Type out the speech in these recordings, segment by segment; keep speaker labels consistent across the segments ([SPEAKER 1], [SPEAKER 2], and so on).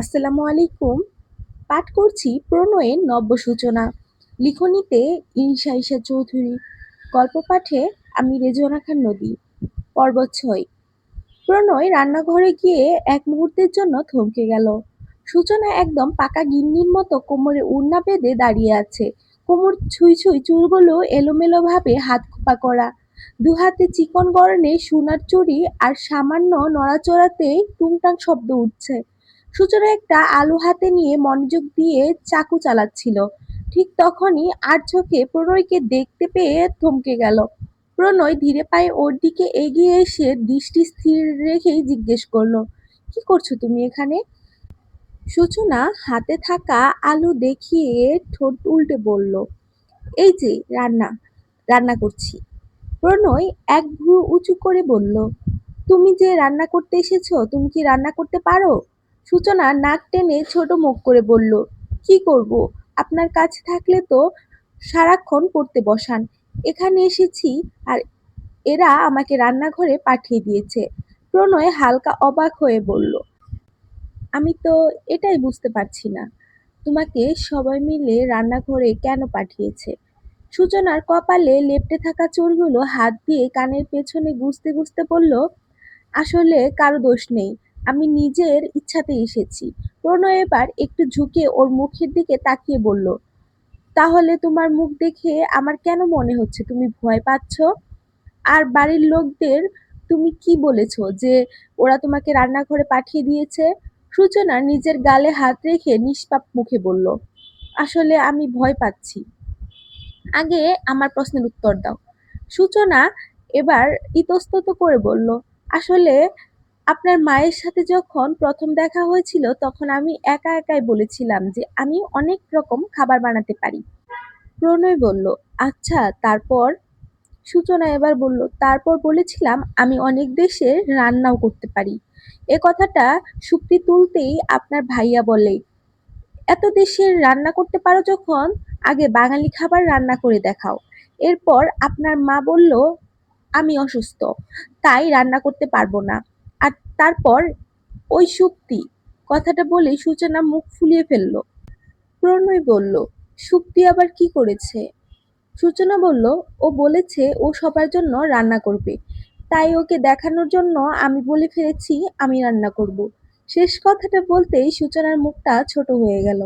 [SPEAKER 1] আসসালামু আলাইকুম। পাঠ করছি প্রণয়ের নব্য সূচনা। লিখনীতে ইনসা ঈশা চৌধুরী। গল্প পাঠে আমি রেজওয়ানা খান নদী। পর্ব ৬। প্রণয় রান্নাঘরে গিয়ে এক মুহূর্তের জন্য থমকে গেল। সূচনা একদম পাকা গিন্নির মতো কোমরে ওড়না বেঁধে দাঁড়িয়ে আছে। কোমর ছুঁই ছুঁই চুলগুলো এলোমেলোভাবে হাত খোপা করা। দুহাতে চিকন গড়নের সোনার চুড়ি আর সামান্য নড়াচড়াতেই টুংটাং শব্দ উঠছে। সূচনা একটা আলু হাতে নিয়ে মনোযোগ দিয়ে চাকু চালাচ্ছিল। ঠিক তখনই আর চোখে প্রণয়কে দেখতে পেয়ে থমকে গেল। প্রণয় ধীরে পায়ে ওর দিকে এগিয়ে এসে দৃষ্টি স্থির রেখেই জিজ্ঞেস করলো, কি করছো তুমি এখানে? সূচনা হাতে থাকা আলু দেখিয়ে ঠোঁট উল্টে বলল, এই যে রান্না রান্না করছি। প্রণয় এক ভ্রু উঁচু করে বলল, তুমি যে রান্না করতে এসেছো, তুমি কি রান্না করতে পারো? সূচনা নাক টেনে ছোট মুখ করে বলল, কি করব? আপনার কাছে থাকলে তো সারাক্ষণ পড়তে বসান। এখানে এসেছি আর এরা আমাকে রান্নাঘরে পাঠিয়ে দিয়েছে। প্রণয় হালকা অবাক হয়ে বলল, আমি তো এটাই বুঝতে পারছি না, তোমাকে সবাই মিলে রান্নাঘরে কেন পাঠিয়েছে? সূচনার কপালে লেপ্টে থাকা চুলগুলো হাত দিয়ে কানের পেছনে গুজতে গুজতে বলল, আসলে কারো দোষ নেই, আমি নিজের ইচ্ছাতে এসেছি। প্রণয় এবার একটু ঝুঁকে ওর মুখের দিকে তাকিয়ে বলল, তাহলে তোমার মুখ দেখে আমার কেন মনে হচ্ছে তুমি ভয় পাচ্ছ? আর বাড়ির লোকদের তুমি কি বলেছো যে ওরা তোমাকে রান্নাঘরে পাঠিয়ে দিয়েছে? সূচনা নিজের গালে হাত রেখে নিষ্পাপ মুখে বলল, আসলে আমি ভয় পাচ্ছি। আগে আমার প্রশ্নের উত্তর দাও। সূচনা এবার ইতস্তত করে বলল, আসলে আপনার মায়ের সাথে যখন প্রথম দেখা হয়েছিল তখন আমি একা একাই বলেছিলাম যে আমি অনেক রকম খাবার বানাতে পারি। প্রণয় বলল, আচ্ছা তারপর? সূচনা এবার বলল, তারপর বলেছিলাম আমি অনেক দেশের রান্নাও করতে পারি। এ কথাটা শুক্তি তুলতেই আপনার ভাইয়া বলে, এত দেশের রান্না করতে পারো যখন, আগে বাঙালি খাবার রান্না করে দেখাও। এরপর আপনার মা বলল আমি অসুস্থ, তাই রান্না করতে পারবো না। আর তারপর ওই শুক্তি কথাটা বলেই সূচনা মুখ ফুলিয়ে ফেলল। প্রণয় বলল, শুক্তি আবার কি করেছে? সূচনা বলল, ও বলেছে ও সবার জন্য রান্না করবে, তাই ওকে দেখানোর জন্য আমি বলে ফেলেছি আমি রান্না করব। শেষ কথাটা বলতেই সূচনার মুখটা ছোট হয়ে গেল।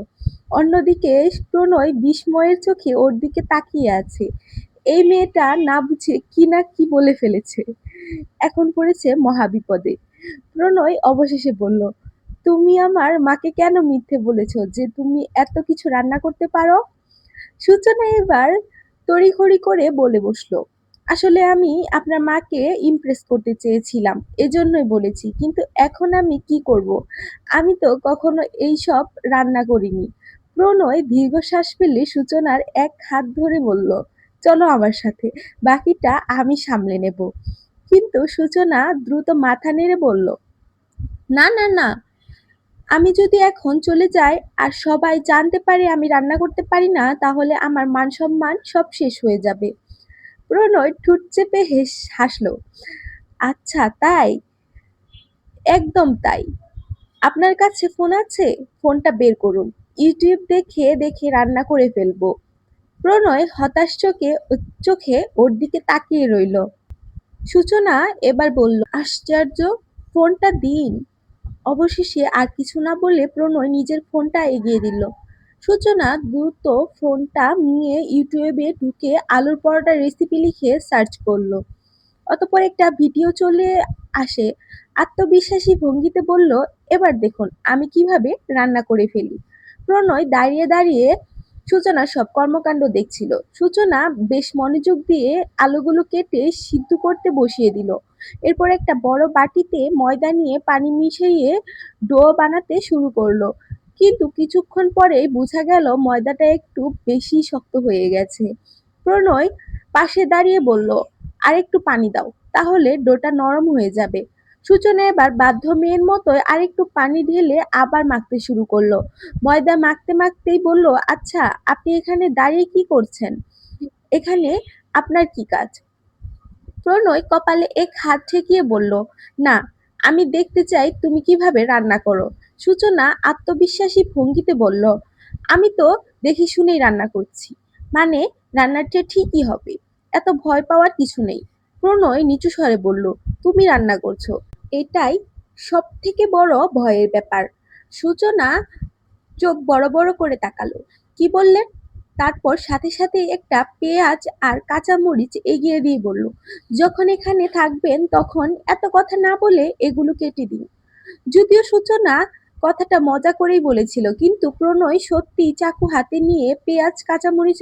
[SPEAKER 1] অন্যদিকে প্রণয় বিস্ময়ের চোখে ওর দিকে তাকিয়ে আছে। এই মেয়েটা না বুঝে কি না কি বলে ফেলেছে, এখন পড়েছে মহাবিপদে। প্রণয় অবশেষে বলল, তুমি আমার মাকে কেন মিথ্যে বলেছো যে তুমি এত কিছু রান্না করতে পারো? সূচনা এবার তড়িঘড়ি করে বলে বসলো, আসলে আমি আপনার মাকে ইমপ্রেস করতে চেয়েছিলাম, এজন্যই বলেছি, কিন্তু এখন আমি কি করব? আমি তো কখনো এইসব রান্না করিনি। প্রণয় দীর্ঘশ্বাস ফেলে সূচনার এক হাত ধরে বলল, চলো আমার সাথে, বাকিটা আমি সামলে নেব। কিন্তু সূচনা দ্রুত মাথা নেড়ে বলল, না না না, আমি যদি এখন চলে যাই আর সবাই জানতে পারে আমি রান্না করতে পারি না, তাহলে আমার মান সম্মান সব শেষ হয়ে যাবে। প্রণয় ঠোঁট চেপে হাসলো, আচ্ছা তাই? একদম তাই। আপনার কাছে ফোন আছে? ফোনটা বের করুন, ইউটিউব দেখে দেখে রান্না করে ফেলবো। প্রণয় হতাশ চোখে ওর দিকে তাকিয়ে রইল। সূচনা এবার বলল, আশ্চর্য, ফোনটা দিন। অবশেষে আর কিছু না বলে প্রণয় নিজের ফোনটা এগিয়ে দিল। সূচনা দ্রুত ফোনটা নিয়ে ইউটিউবে ঢুকে আলুর পরোটার রেসিপি লিখে সার্চ করলো। অতঃপর একটা ভিডিও চলে আসে। আত্মবিশ্বাসী ভঙ্গিতে বলল, এবার দেখুন আমি কিভাবে রান্না করে ফেলি। প্রণয় দাঁড়িয়ে দাঁড়িয়ে সূচনার সব কর্মকাণ্ড দেখছিল। সূচনা বেশ মনোযোগ দিয়ে আলুগুলো কেটে সিদ্ধ করতে বসিয়ে দিল। এরপর একটা বড় বাটিতে ময়দা নিয়ে পানি মিশিয়ে ডো বানাতে শুরু করলো। কিন্তু কিছুক্ষণ পরেই বোঝা গেল ময়দাটা একটু বেশি শক্ত হয়ে গেছে। প্রণয় পাশে দাঁড়িয়ে বলল, আরেকটু পানি দাও, তাহলে ডোটা নরম হয়ে যাবে। সূচনা এবার বাধ্য মেয়ের মতোই আরেকটু পানি ঢেলে আবার মাখতে শুরু করলো। ময়দা মাখতে মাখতেই বলল, আচ্ছা আপনি এখানে দাঁড়িয়ে কি করছেন? এখানে আপনার কি কাজ? প্রণয় কপালে এক হাত ঠেকিয়ে বলল, না, আমি দেখতে চাই তুমি কিভাবে রান্না করো। সূচনা আত্মবিশ্বাসী ভঙ্গিতে বলল, আমি তো দেখে শুনেই রান্না করছি। মানে, রান্নাটা ঠিকই হবে, এত ভয় পাওয়ার কিছু নেই। প্রণয় নিচু স্বরে বলল, তুমি রান্না করছো, এটাই সব থেকে বড় ভয়ের ব্যাপার। সূচনা চোখ বড় বড় করে তাকালো। কি বললেন? তারপর সাথে সাথে একটা পেঁয়াজ আর কাঁচামরিচ এগিয়ে দিয়ে বলল, যখন এখানে থাকবেন তখন এত কথা না বলে এগুলো কেটে দিন। যদিও সূচনা কথাটা মজা করেই বলেছিল, কিন্তু প্রণয় সত্যি চাকু হাতে নিয়ে পেঁয়াজ, কাঁচামরিচ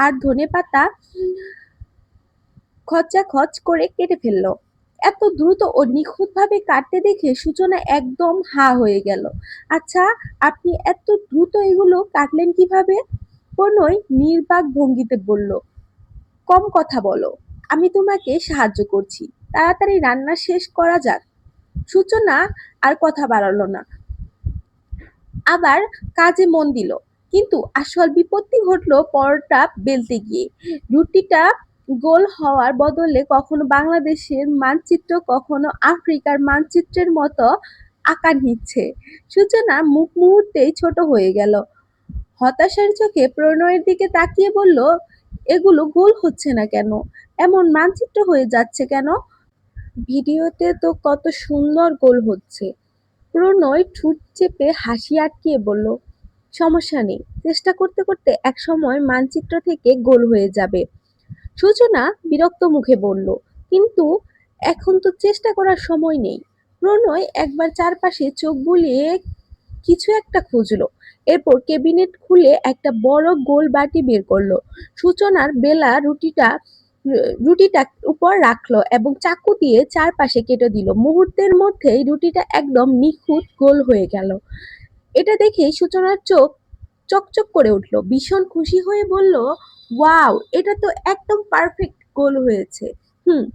[SPEAKER 1] আর ধনেপাতা খচাখচ করে কেটে ফেলল। এত দ্রুত ও নিখুঁতভাবে কাটতে দেখে সূচনা একদম হাঁ হয়ে গেল। আচ্ছা, আপনি এত দ্রুত এগুলো কাটলেন কিভাবে? প্রণয় নির্বাক ভঙ্গিতে বলল, কম কথা বলো, আমি তোমাকে সাহায্য করছি, তাড়াতাড়ি রান্না শেষ করা যাক। সূচনা আর কথা বাড়ালো না, আবার কাজে মন দিল। কিন্তু আসল বিপত্তি ঘটলো পরোটা বেলতে গিয়ে। রুটিটা গোল হওয়ার বদলে কখনো বাংলাদেশের মানচিত্র, কখনো আফ্রিকার মানচিত্রের মতো আকার নিচ্ছে। সূচনা মুখ মুহূর্তেই ছোট হয়ে গেল। হতাশার চোখে প্রণয়ের দিকে তাকিয়ে বলল, এগুলো গোল হচ্ছে না কেন? এমন মানচিত্র হয়ে যাচ্ছে কেন? ভিডিওতে তো কত সুন্দর গোল হচ্ছে। প্রণয় ঠোঁট চেপে হাসি আটকিয়ে বলল, সমস্যা নেই, চেষ্টা করতে করতে একসময় মানচিত্র থেকে গোল হয়ে যাবে। সূচনা বিরক্ত মুখে বলল, কিন্তু এখন তো চেষ্টা করার সময় নেই। প্রণয় একবার চারপাশে চোখ বুলিয়ে কিছু একটা খুঁজলো। এরপর ক্যাবিনেট খুলে একটা বড় গোল বাটি বের করলো। সূচনার বেলা রুটিটা উপর রাখলো এবং চাকু দিয়ে চারপাশে কেটে দিল। মুহূর্তের মধ্যেই রুটিটা একদম নিখুঁত গোল হয়ে গেল। এটা দেখে সূচনার চোখ চকচক করে উঠল। ভীষণ খুশি হয়ে বলল, ওয়াও, এটা তো একদম পারফেক্ট গোল হয়েছে। হুম।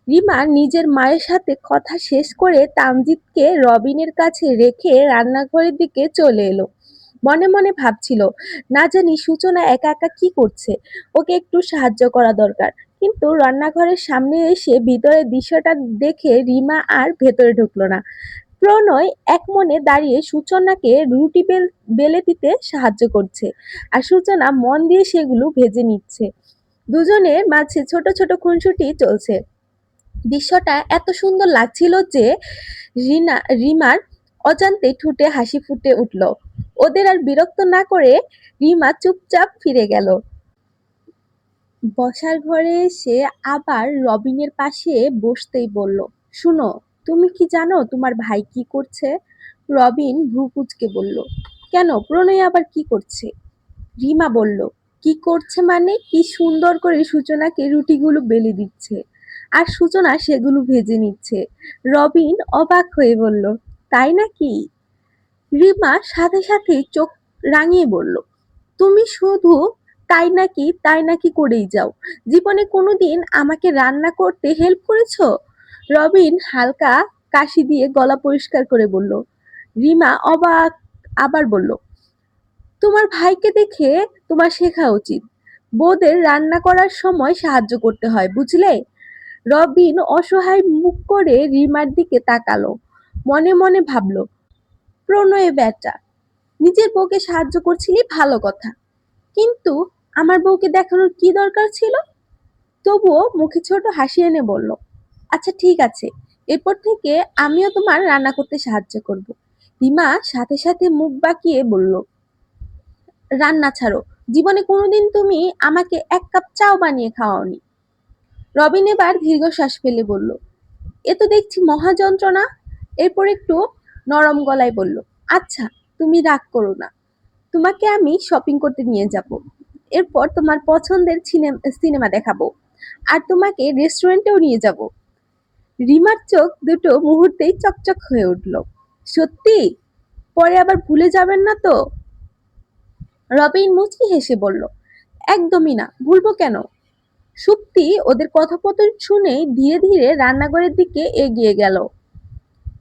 [SPEAKER 1] রিমা নিজের মায়ের সাথে কথা শেষ করে তামজিৎকে রবিনের কাছে রেখে রান্নাঘরের দিকে চলে এলো। মনে মনে ভাবছিল, না জানি সূচনা একা একা কি করছে, ওকে একটু সাহায্য করা দরকার। কিন্তু রান্নাঘরের সামনে এসে ভিতরের দৃশ্যটা দেখে রিমা আর ভেতরে ঢুকলো না। প্রণয় একমনে দাঁড়িয়ে সূচনাকে রুটি বেলে দিতে সাহায্য করছে, আর সূচনা মন দিয়ে সেগুলো ভেজে নিচ্ছে। দুজনের মাঝে ছোট ছোট খুনসুটি চলছে। দৃশ্যটা এত সুন্দর লাগছিল যে রিমার অজান্তে ঠোঁটে হাসি ফুটে উঠল। ওদের আর বিরক্ত না করে রিমা চুপচাপ ফিরে গেল। বসার ঘরে এসে আবার রবিনের পাশে বসতেই বলল, শুনো, তুমি কি জানো তোমার ভাই কি করছে? রবিন ভ্রু কুঁচকে বলল, কেন, প্রণয় আবার কি করছে? রিমা বলল, কি করছে মানে? কি সুন্দর করে সূচনাকে রুটিগুলো বেলে দিচ্ছে, আর সূচনা সেগুলো ভেজে নিচ্ছে। রবিন অবাক হয়ে বলল, তাই নাকি? রিমা সাথে সাথেই চোখ রাঙিয়ে বলল, তুমি শুধু তাই নাকি তাই নাকি করেই যাও। জীবনে কোনোদিন আমাকে রান্না করতে হেল্প করেছো? রবিন হালকা কাশি দিয়ে গলা পরিষ্কার করে বলল। রিমা অবাক আবার বলল, তোমার ভাইকে দেখে তোমার শেখা উচিত। বউদের রান্না করার সময় সাহায্য করতে হয়, বুঝলে? রবিন অসহায় মুখ করে রিমার দিকে তাকালো। মনে মনে ভাবলো, প্রণয়ে বেটা, নিজের বউকে সাহায্য করছিলি ভালো কথা, কিন্তু আমার বউকে দেখানোর কি দরকার ছিল? তবুও মুখে ছোট হাসি এনে বলল, আচ্ছা ঠিক আছে, এরপর থেকে আমিও তোমার রান্না করতে সাহায্য করব। রিমা সাথে সাথে মুখ বাঁকিয়ে বলল, রান্না ছাড়ো, জীবনে কোনোদিন তুমি আমাকে এক কাপ চাও বানিয়ে খাওয়াওনি। রবিন এবার দীর্ঘশ্বাস ফেলে বলল, এ তো দেখছি মহা যন্ত্রণা। এরপর একটু নরম গলায় বলল, আচ্ছা, তুমি রাগ করো না, তোমাকে আমি শপিং করতে নিয়ে যাব। এরপর তোমার পছন্দের সিনেমা দেখাবো, আর তোমাকে রেস্টুরেন্টেও নিয়ে যাব। রিমার চোখ দুটো মুহূর্তেই চকচক হয়ে উঠল। সত্যি? পরে আবার ভুলে যাবেন না তো? রবিন মুচকি হেসে বলল, একদমই না, ভুলবো কেন? সুপ্তি ওদের কথোপকথন শুনেই ধীরে ধীরে রান্নাঘরের দিকে এগিয়ে গেল।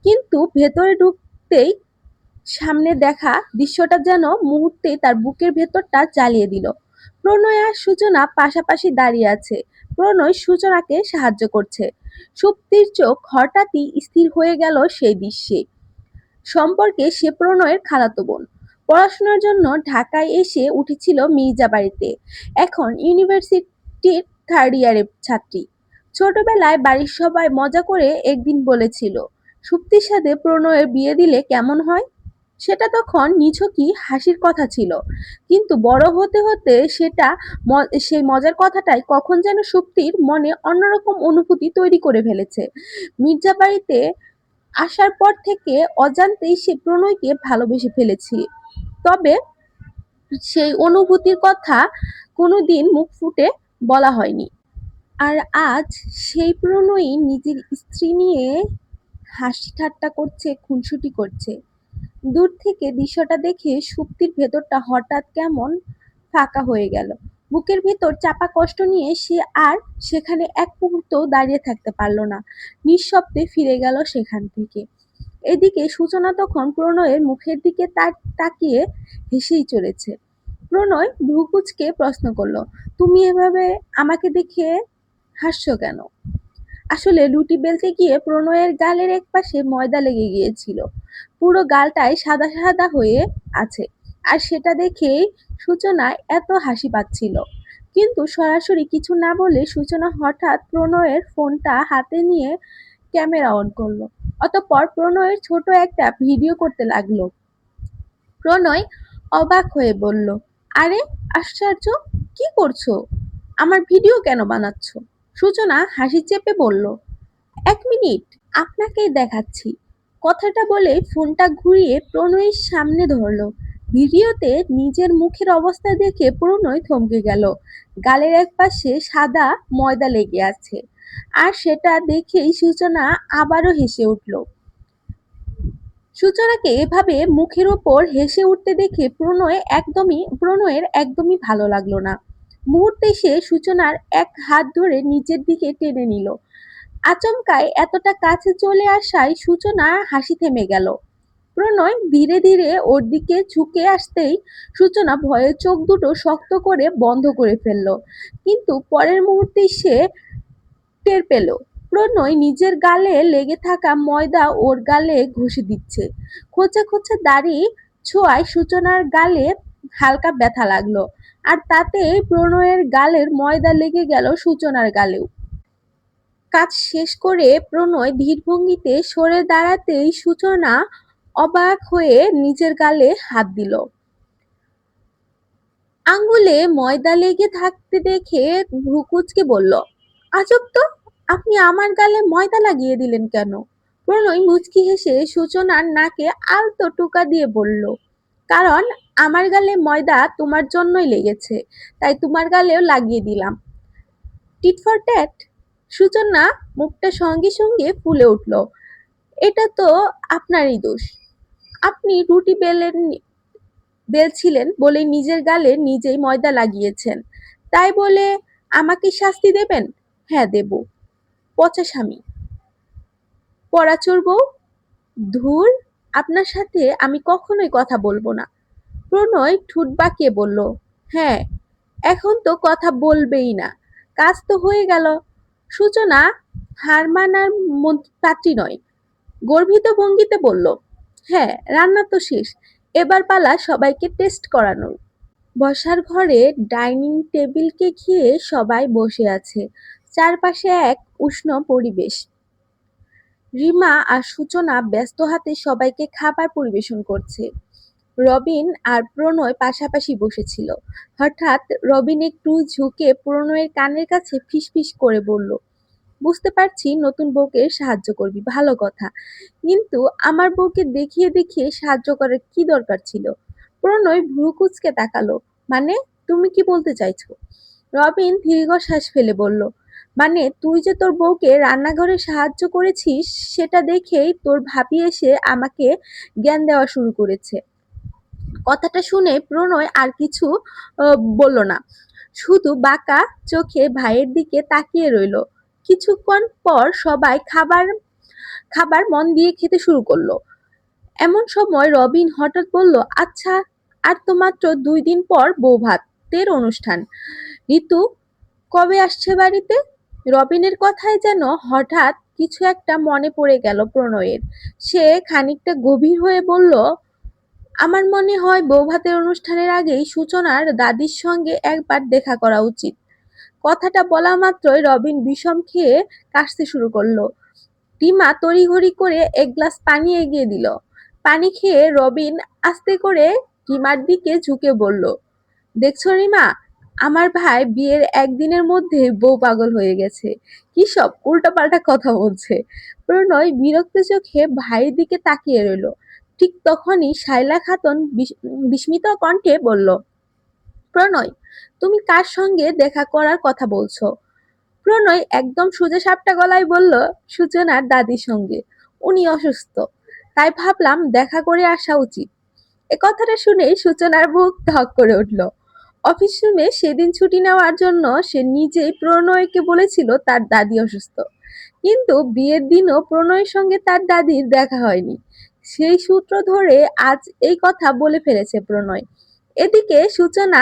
[SPEAKER 1] কিন্তু ভেতরে ঢুকতেই সামনে দেখা দৃশ্যটা যেন মুহূর্তেই তার বুকের ভেতরটা জ্বালিয়ে দিল। প্রণয় আর সূচনা পাশাপাশি দাঁড়িয়ে আছে। প্রণয় সূচনাকে সাহায্য করছে। সুপ্তির চোখ হঠাৎই স্থির হয়ে গেল সেই দৃশ্যে। সম্পর্কে সে প্রণয়ের খালাতো বোন। পড়াশোনার জন্য ঢাকায় এসে উঠেছিল মির্জা বাড়িতে। এখন ইউনিভার্সিটির থার্ড ইয়ারের ছাত্রী। ছোটবেলায় বাড়ির সবাই মজা করে একদিন বলেছিল, সুপ্তির সাথে প্রণয়ের বিয়ে দিলে কেমন হয়। সেটা তখন নিছকই হাসির কথা ছিল, কিন্তু বড় হতে হতে সেই মজার কথাটাই কখন যেন সুপ্তির মনে অন্যরকম অনুভূতি তৈরি করে ফেলেছে। মির্জা বাড়িতে আসার পর থেকে অজান্তেই সে প্রণয়কে ভালোবেসে ফেলেছি। তবে সেই অনুভূতির কথা কোনোদিন মুখ ফুটে বলা হয়নি। আর আজ সেই প্রণয়ই নিজের স্ত্রী নিয়ে হাসি ঠাট্টা করছে, খুনসুটি করছে। দূর থেকে দৃশ্যটা দেখে সুপ্তির ভেতরটা হঠাৎ কেমন ফাঁকা হয়ে গেল। বুকের ভেতর চাপা কষ্ট নিয়ে সে আর সেখানে এক মুহূর্তও দাঁড়িয়ে থাকতে পারল না। নিঃশব্দে ফিরে গেল সেখান থেকে। এদিকে সূচনা তখন প্রণয়ের মুখের দিকে তাকিয়ে হেসেই চলেছে। প্রণয় ভ্রু কুঁচকে প্রশ্ন করলো, তুমি এভাবে আমাকে দেখে হাসছো কেন? আসলে রুটি বেলতে গিয়ে প্রণয়ের গালের একপাশে ময়দা লেগে গিয়েছিল। পুরো গালটাই সাদা সাদা হয়ে আছে। আর সেটা দেখেই সূচনা এত হাসি পাচ্ছিল। কিন্তু সরাসরি কিছু না বলে সূচনা হঠাৎ প্রণয়ের ফোনটা হাতে নিয়ে ক্যামেরা অন করলো। অতঃপর প্রণয়ের ছোট একটা ভিডিও করতে লাগলো। প্রণয় অবাক হয়ে বলল, আরে আশ্চর্য, কি করছো? আমার ভিডিও কেন বানাচ্ছ? সূচনা হাসি চেপে বলল, এক মিনিট, আপনাকেই দেখাচ্ছি। কথাটা বলে ফোনটা ঘুরিয়ে প্রণয়ের সামনে ধরল। ভিডিওতে নিজের মুখের অবস্থা দেখে প্রণয় থমকে গেল। গালের একপাশে সাদা ময়দা লেগে আছে। আর সেটা দেখেই সূচনা আবারও হেসে উঠল। সূচনাকে এভাবে মুখের ওপর হেসে উঠতে দেখে প্রণয়ের একদমই ভালো লাগলো না। মুহূর্তে সে সূচনার এক হাত ধরে নিচের দিকে টেনে নিল। আচমকায় এতটা কাছে চলে আসায় সূচনা হাসি থেমে গেল। প্রণয় ধীরে ধীরে ওর দিকে ঝুঁকে আসতেই সূচনা ভয়ে চোখ দুটো শক্ত করে বন্ধ করে ফেলল। কিন্তু পরের মুহূর্তেই সে টের পেল প্রণয় নিজের গালে লেগে থাকা ময়দা ওর গালে ঘষে দিচ্ছে। খোঁচা খোঁচা দাড়ি ছোঁয়ায় সূচনার গালে হালকা ব্যথা লাগলো। আর তাতে প্রণয়ের গালের ময়দা লেগে গেল সূচনার গালেও। কাজ শেষ করে প্রণয় ধীর ভঙ্গিতে সরে দাঁড়াতেই সূচনা অবাক হয়ে নিজের গালে হাত দিল। আঙ্গুলে ময়দা লেগে থাকতে দেখে ভ্রু কুঁচকে বলল, আজব তো, আপনি আমার গালে ময়দা লাগিয়ে দিলেন কেন? প্রণয় মুচকি হেসে সূচনার নাকে আলতো টোকা দিয়ে বলল, কারণ আমার গালে ময়দা তোমার জন্যই লেগেছে, তাই তোমার গালেও লাগিয়ে দিলাম। Tit for tat. সূচনা মুখটা সঙ্গে সঙ্গে ফুলে উঠল। এটা তো আপনারই দোষ। আপনি রুটি বেলছিলেন বলেই নিজের গালে নিজেই ময়দা লাগিয়েছেন। তাই বলে আমাকে শাস্তি দেবেন? হ্যাঁ দেব। পচা স্বামী, পরাচুর বউ, ধুর, আপনার সাথে আমি কখনোই কথা বলবো না। প্রণয় ঠোঁট বাঁকিয়ে বলল, হ্যাঁ, এখন তো কথা বলবেই না, কাজ তো হয়ে গেল। সূচনা হার মানার পাত্রী নয়, গর্বিত ভঙ্গিতে বলল, হ্যাঁ, রান্না তো শেষ, এবার পালা সবাইকে টেস্ট করানোর। বসার ঘরে ডাইনিং টেবিলকে ঘিরে সবাই বসে আছে। চারপাশে এক উষ্ণ পরিবেশ। রিমা আর সূচনা ব্যস্ত হাতে সবাইকে খাবার পরিবেশন করছে। রবিন আর প্রণয় পাশাপাশি বসেছিল। হঠাৎ রবিন একটু ঝুঁকে প্রণয়ের কানের কাছে ফিসফিস করে বলল, বুঝতে পারছি নতুন বউকে সাহায্য করবি, ভালো কথা, কিন্তু আমার বউকে দেখিয়ে দেখিয়ে সাহায্য করার কি দরকার ছিল? প্রণয় ভ্রু কুঁচকে তাকালো, মানে, তুমি কি বলতে চাইছো? রবিন দীর্ঘশ্বাস ফেলে বলল, মানে তুই যে তোর বউকে রান্নাঘরে সাহায্য করেছিস সেটা দেখেই তোর ভাবি এসে আমাকে জ্ঞান দেওয়া শুরু করেছে। কথাটা শুনে প্রণয় আর কিছু বলল না, শুধু বাঁকা চোখে ভাইয়ের দিকে তাকিয়ে রইল। কিছুক্ষণ পর সবাই খাবার খাবার মন দিয়ে খেতে শুরু করলো। এমন সময় রবিন হঠাৎ বলল, আচ্ছা, আর তো মাত্র 2 দিন পর বৌভাতের অনুষ্ঠান। ঋতু কবে আসছে বাড়িতে? রবিনের কথায় যেন হঠাৎ কিছু একটা মনে পড়ে গেল প্রণয়ের। সে খানিকটা গভীর হয়ে বলল, আমার মনে হয় বৌভাতের অনুষ্ঠানের আগেই সূচনার দাদির সঙ্গে একবার দেখা করা উচিত। কথাটা বলা মাত্রই রবিন বিষম খেয়ে কাশতে শুরু করলো। রিমা তড়িঘড়ি করে এক গ্লাস পানি এগিয়ে দিল। পানি খেয়ে রবিন আস্তে করে রিমার দিকে ঝুঁকে বলল, দেখছো রিমা, আমার ভাই বিয়ের একদিনের মধ্যে বউ পাগল হয়ে গেছে। কি সব উল্টোপাল্টা কথা বলছে। প্রণয় বিরক্ত চোখে ভাইয়ের দিকে তাকিয়ে রইল। ঠিক তখনই শায়লা খাতুন বিস্মিত কণ্ঠে বলল, প্রণয়, তুমি কার সঙ্গে দেখা করার কথা বলছো? প্রণয় একদম সোজা সাপটা গলায় বলল, সূচনার দাদির সঙ্গে। উনি অসুস্থ, তাই ভাবলাম দেখা করে আসা উচিত। এ কথাটা শুনেই সূচনার বুক ধক করে উঠল। অফিস রুমে সেদিন ছুটি নেওয়ার জন্য সে নিজেই প্রণয়কে বলেছিল তার দাদি অসুস্থ, কিন্তু বিয়ের দিনও প্রণয়ের সঙ্গে তার দাদির দেখা হয়নি। সেই সূত্র ধরে আজ এই কথা বলে ফেলেছে প্রণয়। এদিকে সূচনা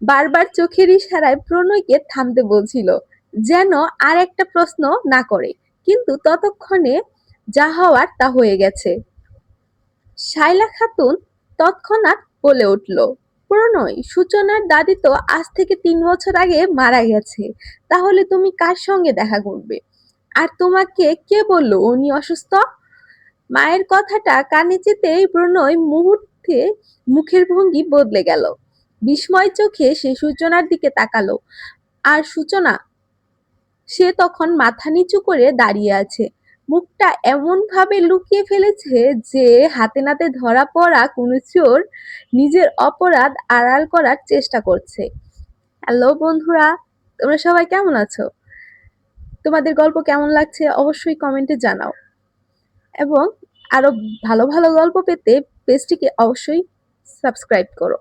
[SPEAKER 1] বারবার চোখের ইশারায় প্রণয়কে থামতে বলছিল, যেন আর একটা প্রশ্ন না করে, কিন্তু ততক্ষণে যা হওয়ার তা হয়ে গেছে। শায়লা খাতুন তৎক্ষণাৎ বলে উঠল, প্রণয়, সূচনার দাদি তো আজ থেকে 3 বছর আগে মারা গেছে। তাহলে তুমি কার সঙ্গে দেখা করবে? আর তোমাকে কে বললো উনি অসুস্থ? মায়ের কথাটা কানে যেতেই প্রণয় মুহূর্তে মুখের ভঙ্গি বদলে গেল। বিস্ময় চোখে সে সূচনার দিকে তাকালো। আর সূচনা, সে তখন মাথা নিচু করে দাঁড়িয়ে আছে। মুখটা এমন ভাবে লুকিয়ে ফেলেছে যে হাতে নাতে ধরা পড়া কোনো চোর নিজের অপরাধ আড়াল করার চেষ্টা করছে। হ্যালো বন্ধুরা, তোমরা সবাই কেমন আছো? তোমাদের গল্প কেমন লাগছে অবশ্যই কমেন্টে জানাও, এবং আরো ভালো ভালো গল্প পেতে পেজটিকে অবশ্যই সাবস্ক্রাইব করো।